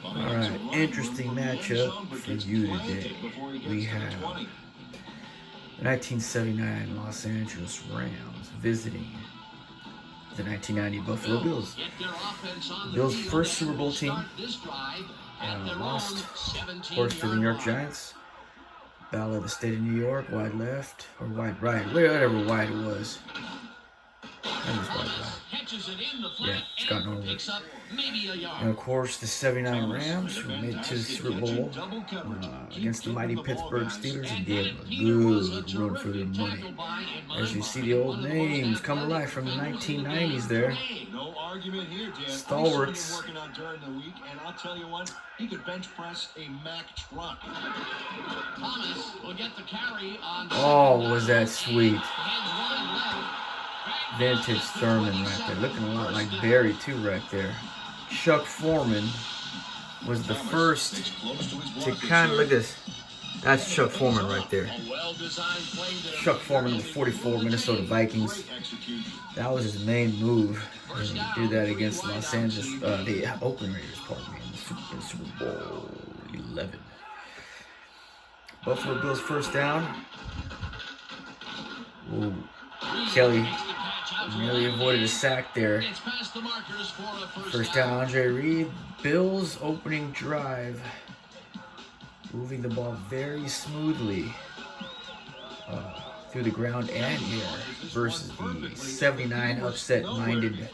Alright, interesting matchup for you today. We have the 1979 Los Angeles Rams visiting the 1990 Buffalo Bills. The Bills' first Super Bowl team lost, of course, to the New York Giants. Battle of the state of New York, wide left, or wide right, whatever wide it was. Yeah, Scott Norwood. And of course, the 79 Rams, who made it to the Super Bowl against the mighty Pittsburgh Steelers and gave a good run for their money. As you see the old names come alive from the 1990s there. Stalwarts. He could bench press a Mack truck. Thomas will get the carry on. Oh, was that sweet. Vintage Thurman right there. Looking a lot like Barry, too, right there. Chuck Foreman was the first to kind of, look at this. That's Chuck Foreman right there. Chuck Foreman, the 44 Minnesota Vikings. That was his main move. And he did that against Los Angeles, the Oakland Raiders, pardon me, in Super Bowl 11. Buffalo Bills first down. Ooh, Kelly nearly avoided a sack there. First down, Andre Reed. Bills opening drive. Moving the ball very smoothly through the ground and air versus the 79 upset-minded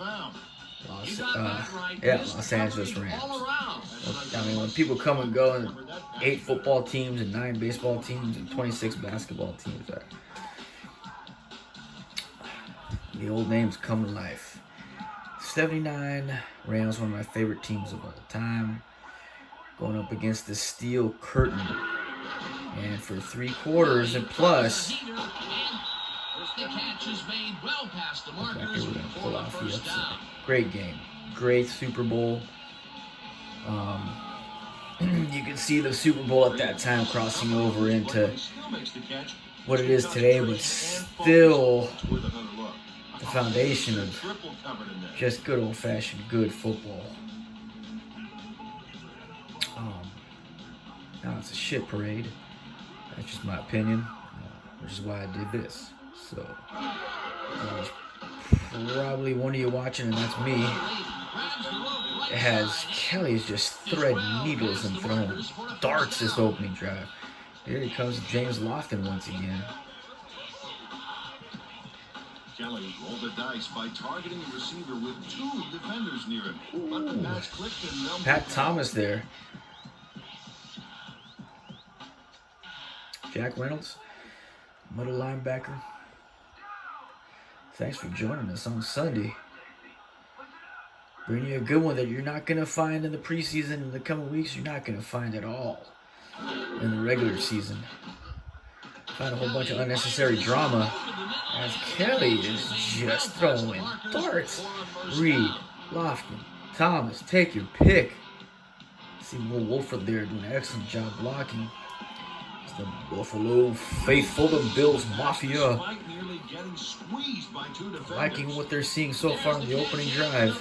Los Angeles Rams. I mean, when people come and go, and 8 football teams and 9 baseball teams and 26 basketball teams, the old names come to life. 79 Rams, one of my favorite teams of all time, going up against the Steel Curtain. And for 3 quarters and plus, pull off the upset. Great game. Great Super Bowl. You can see the Super Bowl at that time crossing over into what it is today, but still the foundation of just good old-fashioned good football. Now it's a shit parade. That's just my opinion, which is why I did this. So, probably one of you watching, and that's me, has Kelly's just thread needles and throwing darts this opening drive. Here he comes, James Lofton once again. Kelly rolled the dice by targeting the receiver with 2 defenders near him. But the pass clicked and Pat Thomas there. Jack Reynolds, middle linebacker. Thanks for joining us on Sunday. Bringing you a good one that you're not going to find in the preseason in the coming weeks. You're not going to find at all in the regular season. Find a whole bunch of unnecessary drama as Kelly is just throwing darts. Reed, Lofton, Thomas, take your pick. See Will Wolford there doing an excellent job blocking. It's the Buffalo faithful, the Bills Mafia. Liking what they're seeing so far in the opening drive.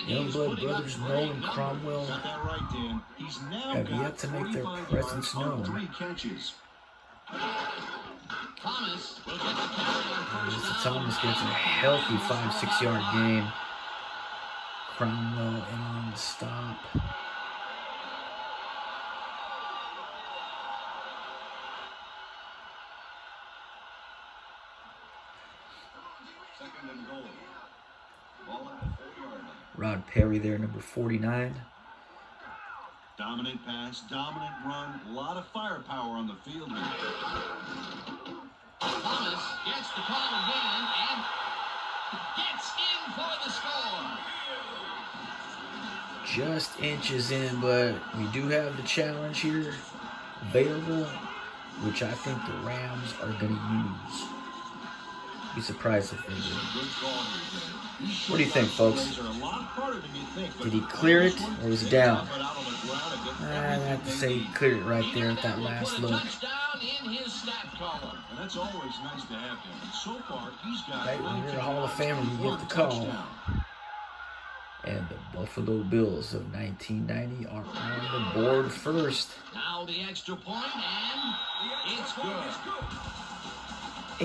Youngblood brothers Noel and Cromwell have yet to make their presence known. Thomas gets a healthy 5-6 yard gain. Cromwell in on the stop. Rod Perry there, number 49. Dominant pass, dominant run, a lot of firepower on the field. Thomas gets the call again and gets in for the score. Just inches in, but we do have the challenge here available, which I think the Rams are going to use. Be surprised if they do. What do you think, folks? Did he clear it, or was he down? I'd have to say he cleared it right there at that last look. And that's always nice to have him. And so far, he's got Right when you're a 19 Hall of Famer, you for get a the call. touchdown. And the Buffalo Bills of 1990 are on the board first. Now the extra point, and it's good.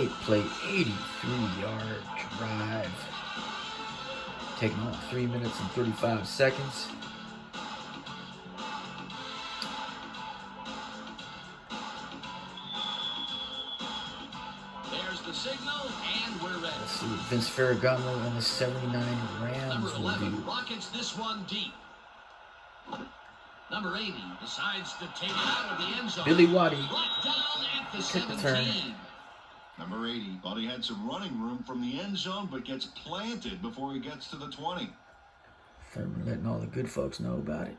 8-play, 83-yard drive. Taking on 3 minutes and 35 seconds. There's the signal, and we're ready. Let's see what Vince Ferragamo and the 79 Rams Number will 11 do. rockets this one deep. Number 80 decides to take it out of the end zone. Billy Waddy. Brought down at the Took the 17. Number 80 thought he had some running room from the end zone, but gets planted before he gets to the 20. Thurman letting all the good folks know about it.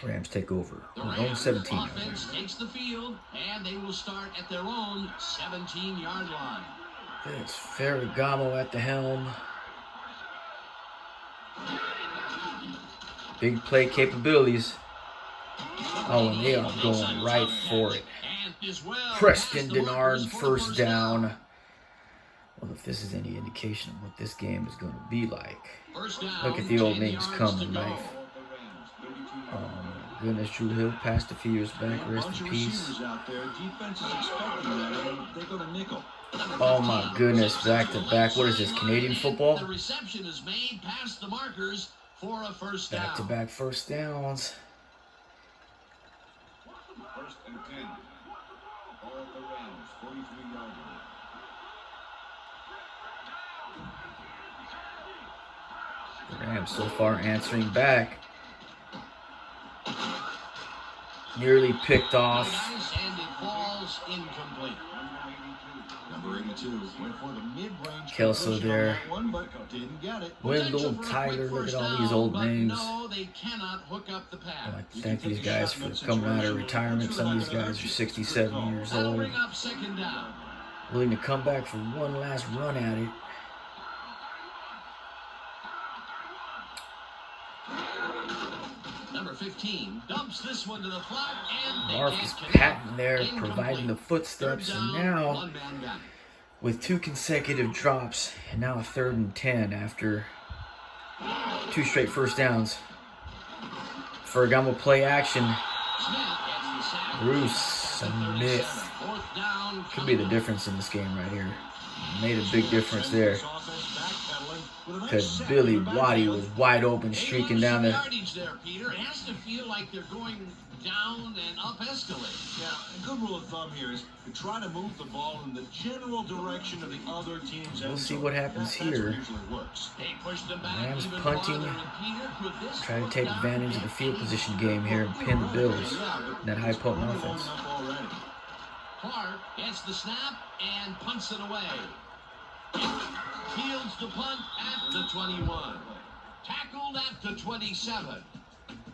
Rams take over. The Their own Rams 17. offense takes the field, and they will start at their own 17-yard line. It's Ferragamo at the helm. Big play capabilities. Oh, and they are going right for it. And as well, Preston has the markers Denard, for first down. Well, if this is any indication of what this game is going to be like. First down, Look at the old 10 names yards come to to go. life. Oh, my goodness, Drew Hill passed a few years back. Rest Bunch in of peace. receivers out there. Defense is expecting that. They go to nickel. Oh, my goodness, back to back. What is this, Canadian football? The reception is made past the markers for a first down. Back to back first downs. First and 10. Ball at the Rams, 43-yard line. The Rams so far answering back. Nearly picked off. And it falls incomplete. Number 82 went for the mid-range Kelso completion there. on that one, but didn't get it. Wendell, Potential for a Tyler, quick look at first all down, these old but names. No, they cannot hook up the I'd pass. like to thank these guys for coming out of retirement. Some of these guys are 67 years That'll old, bring up second down. willing to come back for one last run at it. Number 15 dumps this one to the flat, and they Marcus can't Patton there Incomplete. providing the footsteps, Third and down, now one-man gun. with 2 consecutive drops, and now a 3rd and 10 after 2 straight first downs. Ferragamo play action. Smith gets the sack. Bruce At the 37. Smith. Fourth down, Could be the difference in this game right here. Made a big difference there. Because Billy Waddy was wide open, streaking down the the... yardage there, Peter. It has to feel like they're going down and up escalate. Yeah, a good rule of thumb here is to try to move the ball in the general direction of the other team's end We'll see zone. what happens That's what here. usually works. They pushed them back Rams even punting. farther, and Peter, could this Try to fourth take down advantage of be the field feasible? position game here and pin the Bills. in that high potent Long offense. enough already. Clark gets the snap and punts it away. Fields the punt at the 21. Tackled at the 27.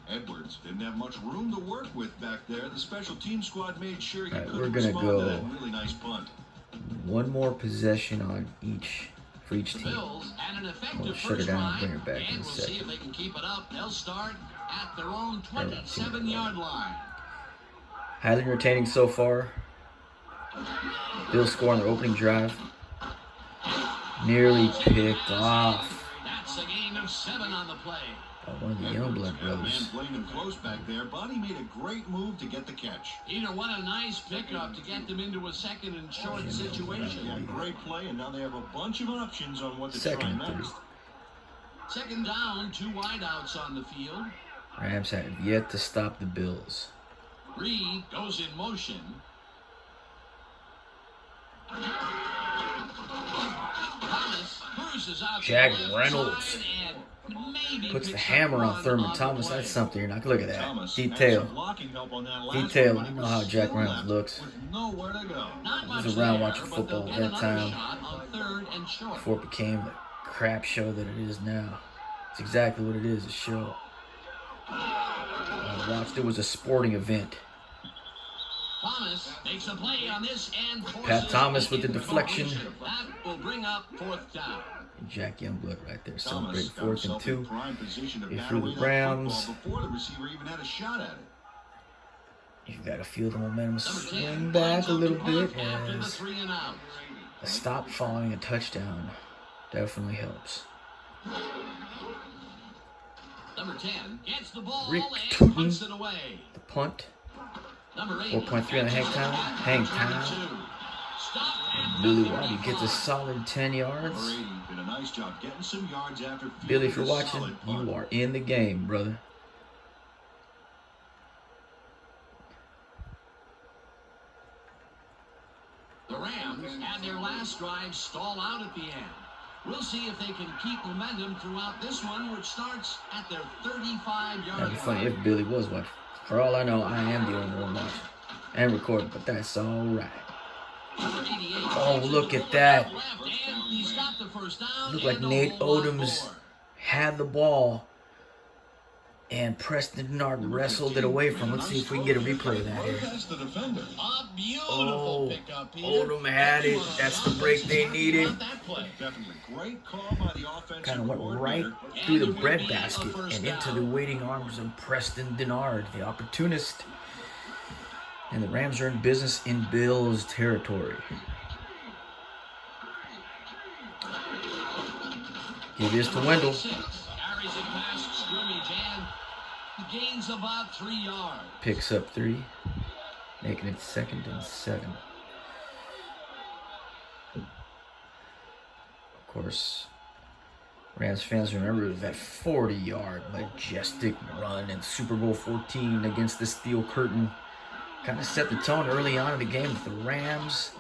Edwards didn't have much room to work with back there. The special team squad made sure he All right, could we're gonna respond to go. that really nice punt. One more possession on for each The team. Bills had an We'll effective shut her first down and bring drive, her back in and a we'll see if second. they can keep it up. They'll start at their own All right, see what 27-yard line. Highly entertaining so far. Bills score on their opening drive. Nearly picked off That's a gain of 7 on the play. by one of the Youngblood Had a man brothers. playing him close back there, but he made a great move to get the catch. Peter, what a nice pickup to get them into a second and short Yeah, situation. great play, and now they have a bunch of options on what to Second try and 3. next. Second down, 2 wideouts on the field. Rams have yet to stop the Bills. Reed goes in motion. Thomas cruises out to Jack the left Reynolds side and maybe puts the picks hammer up on Thurman the Thomas. play. That's something you're not. Look at that Thomas had detail. some blocking help on that last Detail. one, but You it know how was Jack still Reynolds left looks. with nowhere to go. Not I was much around there, watching but football they'll at get that another time. shot on 3rd and short. Before it became the crap show that it is now. It's exactly what it is, a show. I watched. It was a sporting event. Thomas makes a play on this and forces Pat Thomas with the an deflection. incompletion. That will bring up 4th down. Jack Youngblood right there Thomas celebrating got 4th and himself in 2. prime position to He bat threw away the that Browns. football before the receiver even had a shot at it. You've got to feel the momentum Number swing 10 back lines a up little to bit, punt after the as 3 and out. a stop following a touchdown definitely helps. Number 10 gets the ball Rick and Tootin, punts it away. the punt. Number 8 4.3 on the hang time. Hang time. Billy Waddy gets a solid 10 yards. Number 80 did a nice job getting some yards after Billy, if fielding you're a watching, solid punt. you are in the game, brother. The Rams had their last drive stall out at the end. We'll see if they can keep momentum throughout this one, which starts at their 35-yard That'd be funny line. if Billy was watching. For all I know, I am the only one watching and recording, but that's all right. Number 88 Oh, look at that. left, and he's got the first down Looked like and a Nate whole lot Odoms more. had the ball, and Preston Denard wrestled it away from him. Let's see if we can get a replay of that here. That's the defender. A beautiful Oh, pickup, Peter. Odom had it. That's the break they needed. About that play. Definitely great call by the offensive Kind of went right coordinator. through the breadbasket and into the waiting arms of Preston Denard, the opportunist. And the Rams are in business in Bills territory. Give this to Wendell. 6 carries it past scrimmage and gains about 3 yards. Picks up 3, making it 2nd and 7. Of course, Rams fans remember that 40-yard majestic run in Super Bowl 14 against the Steel Curtain. Kind of set the tone early on in the game with the Rams.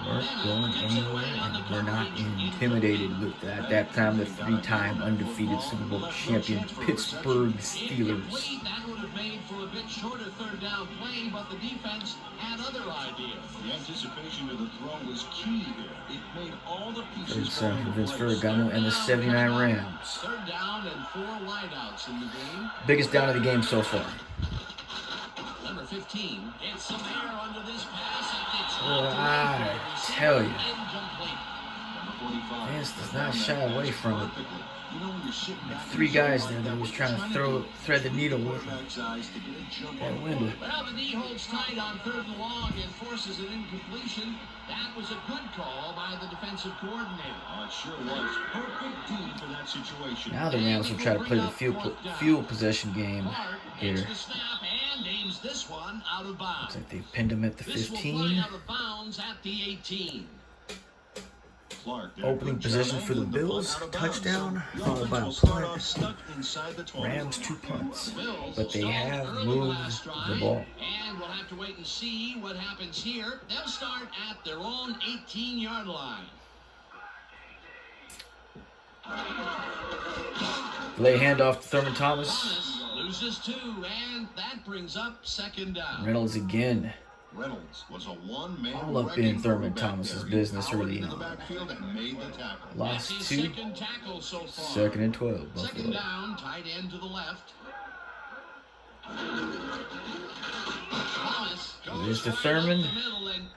Weren't going anywhere and were not intimidated with that. At that time, the 3-time undefeated Super Bowl champion Pittsburgh Steelers. That would have made for a bit shorter third down play, but the defense had other ideas. The anticipation of the throw was key here. It made all the Third pieces fall down for into Vince place. Ferragamo and the 79 Rams. Third down and 4 wideouts in the game. Biggest down of the game so far. Number 15 gets some air under this pass and gets I tell you, incomplete. Number 45. Vince does not shy away from it. Perfectly. You know when you're sitting back 3 in guys zone, there that was what trying you're to thread the needle with quarterback's eyes to get a jump that on window. Well, the D holds tight on 3rd and long and forces an incompletion. That was a good call by the defensive coordinator. Oh, it sure was. Perfect D for that situation. Now the Rams will try to play the field possession game Clark here. gets the snap and aims this one out of bounds. Looks like they've pinned him at the This will fly 15. out of bounds at the 18. Clark did a Opening good job possession for the angling puck Bills. out of bounds. Touchdown. The All offense about will start punt. off stuck inside the 20. Rams 2 punts. Bills But they stalled have early moved last the drive, ball. And we'll have to wait and see what happens here. They'll start at their own 18-yard line. Lay handoff to Thurman Thomas. Thomas loses 2, and that brings up 2nd down. Reynolds again. Reynolds was a one-man All up wrecking in Thurman quarterback Thomas's there. He business powered early into the on. backfield and made the tackle. Lost That's 2. his 2nd tackle so far. 2nd and 12. 2nd Buffalo. down, tight end to the left. Thomas There's goes the right Thurman. up the middle and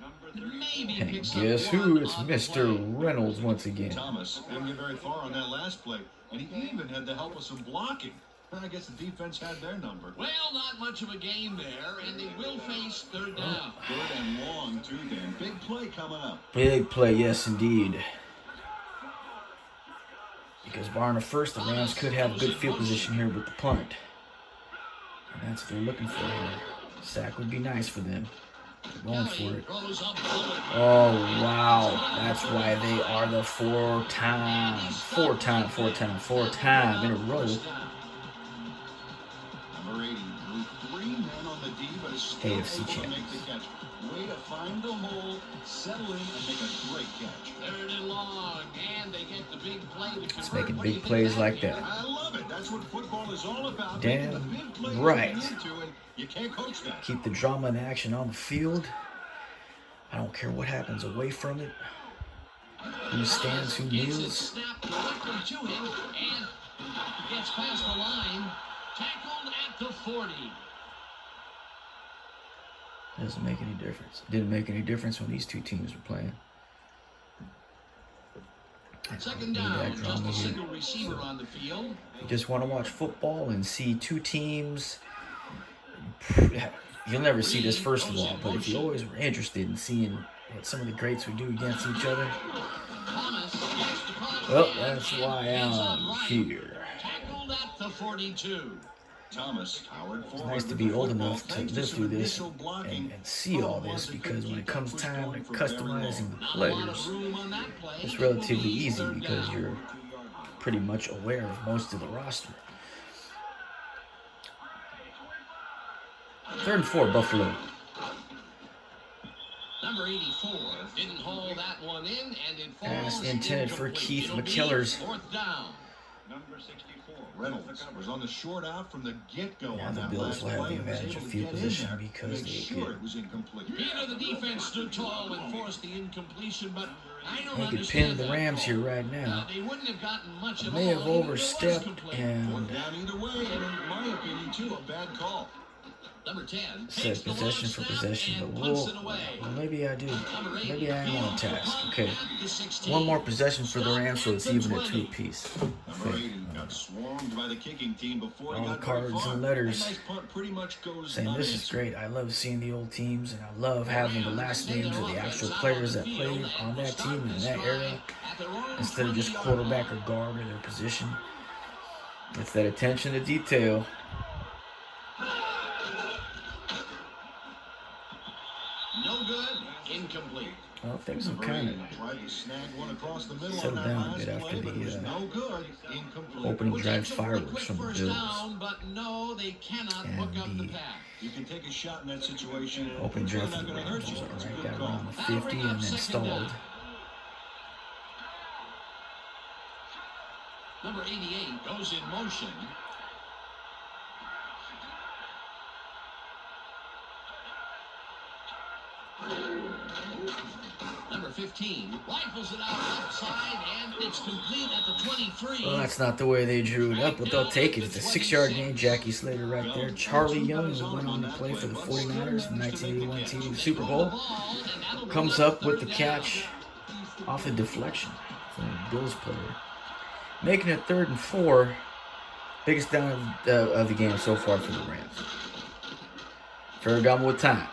maybe And picks up guess one who? It's on the Mr. play. Reynolds once again. Thomas didn't get very far on that last play, and he even had the help of some blocking. I guess the defense had their number. Well, not much of a gain there, and they will face 3rd down. Third and long, too, then. Big play coming up. Big play, yes indeed. Because barring a first, the Rams could have good field position here with the punt. And that's what they're looking for here. Sack would be nice for them. They're going for it. Throws up bullet. Oh, wow. That's why they are the 4-time in a row. Number 80 drew 3 men on the D, but is still AFC able to champions. make the catch. Way to find the hole, settle in, and make a great catch. 3rd and long, and they get the big play to convert. It's making What do you big think plays of like Peter? that. I love it. That's what football is all about. Damn Making the big plays right. you need to, and you can't coach that. Keep the drama and action on the field. I don't care what happens away from it. Who stands, who Gets it kneels. snapped directly to him, and gets past the line. Tackled at the 40. Doesn't make any difference. Didn't make any difference when these two teams were playing. 2nd Need down, that just drama a here. single receiver on the field. You just want to watch football and see two teams you'll never see this first of all, but if you always were interested in seeing what some of the greats would do against each other, well, that's why I'm here. Tackled at the 42. Thomas powered It's forward nice to with be the old football enough to thanks live some through this initial blocking. and see all this, because when it comes time to customizing the Not a lot players, of room on that play. it's It will relatively be easy third because down. you're pretty much aware of most of the roster. 3rd and 4, Buffalo. Number 84 didn't haul that one in, and it Pass falls intended for incomplete. Keith It'll be McKellars. 4th down. Number 64. Reynolds was on the short out from the get-go Now on the that Bills last will have play the and was advantage able of to field get in position there to because make they sure could it was incomplete. Peter, the defense stood tall and forced the incompletion, but I don't They could understand pin the that Rams call. here right now. They wouldn't have gotten much They at may all have even if it was overstepped, complete. and Fourth down either way, and in my opinion, too, a bad call. Number 10 said takes the possession long for snap possession, but and punts well, it away. maybe I do. Number 8, Maybe I am on task. Okay, at the 16. one more possession for the Rams, so it's Stop at even the at 2 20. apiece. Number 80 got swarmed by the kicking team before he All the got very cards far. and letters That nice punt pretty much goes saying this is unanswered. great. I love seeing the old teams, and I love having the last names of the actual players that played on that team in that era, instead of just quarterback or guard or their position. It's that attention to detail. No good. Incomplete. Well, things have Number kind 80 of tried to snag one across the middle settled on that down a last bit after play, but it was the no good. Incomplete. opening Which drive makes a really fireworks quick from the first Bills. down, but no, they cannot And hook up the the pass. You can take a shot in that situation. opening It's drive really for the not going to Rams hurt was you. It's a alright. good Got call. around the That'll 50 bring and up then second stalled. down. Number 88 goes in motion. Number 15 rifles it out left side, and it's complete at the 23. Well, that's not the way they drew it up, but they'll take it. It's a 6-yard gain. Jackie Slater right there. Charlie Young, who went on to play for the 49ers in 1981 team Super Bowl, comes up with the catch off a deflection from a Bills player, making it 3rd and 4. Biggest down of the game so far for the Rams. 3rd down with time.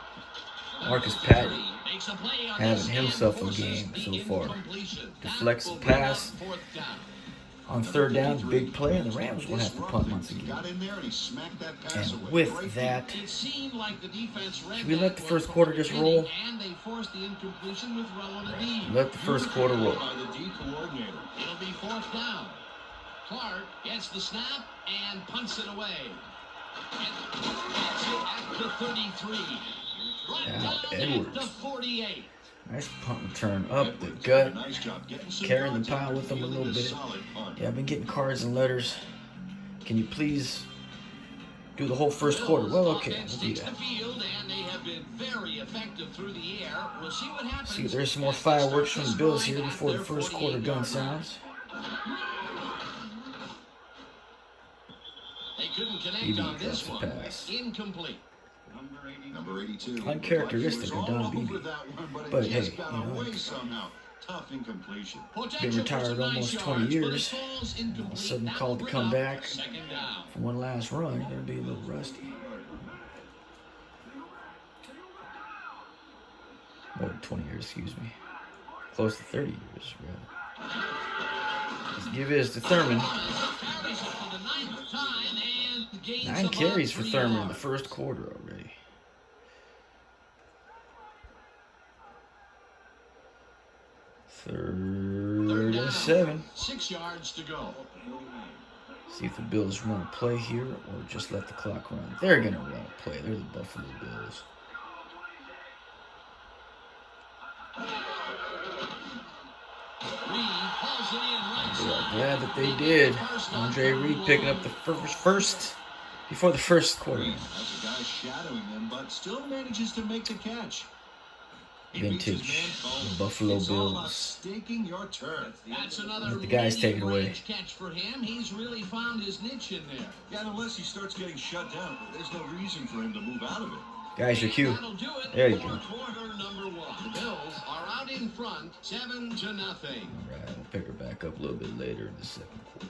Marcus Patton having himself a game so far. Deflects the pass. On 3rd down, big play, and the Rams will have to punt once again. Got in there and he smacked that pass And away. with that, It seemed like the defense read should we let that the first one quarter just from the roll? beginning, and they forced the incompletion with relative ease. Let the first quarter roll. By the D coordinator. It'll be 4th down. Clark gets the snap and punts it away. And gets it at the 33. Right Now down Edwards. at the 48. Nice punt return up the gut. Nice job getting some Carrying the contact pile with them a and little fielding bit. solid punt. Yeah, I've been getting cards and letters. Can you please do the whole first quarter? Well, okay, Offense we'll do takes that. the field, and they have been very effective through the air. We'll see what happens. See, there's some more as they fireworks start from the this Bills drive here at before the their first quarter 48-yard gun line. sounds. They couldn't connect Beebe on this drops the one. pass. Incomplete. Number 82. Uncharacteristic He was of Don all Beebe. over that one, but it But just hey, got you know, away somehow. Tough incompletion. Potential Been retired for some nice almost 20 yards, but it years. falls All of a incomplete. sudden That'll called to bring come up back 2nd down. for one last run. You're going to be a little rusty. More than 20 years, excuse me. Close to 30 years, rather. Let's give his to Thurman. Carries it for the 9th time and gains 9 about carries for 3 Thurman in the yards. first quarter already. 3rd and 7. 6 yards to go. See if the Bills run a play here or just let the clock run. They're going to run a play. They're the Buffalo Bills. Reed hauls it in right They are side. glad that they did. Andre Reed picking up the first before the first quarter. Has a guy shadowing them, but still manages to make the catch. He beats his Vintage, man cone. the Buffalo It's all about Bills. staking your turf. That's another Let the guys take it away. medium-range catch for him. He's really found his niche in there. Yeah, and unless he starts getting shut down, there's no reason for him to move out of it. Guys, your cue. That'll do it There you for go. quarter number 1. The Bills are out in front, 7-0. All right, we'll pick her back up a little bit later in the second quarter.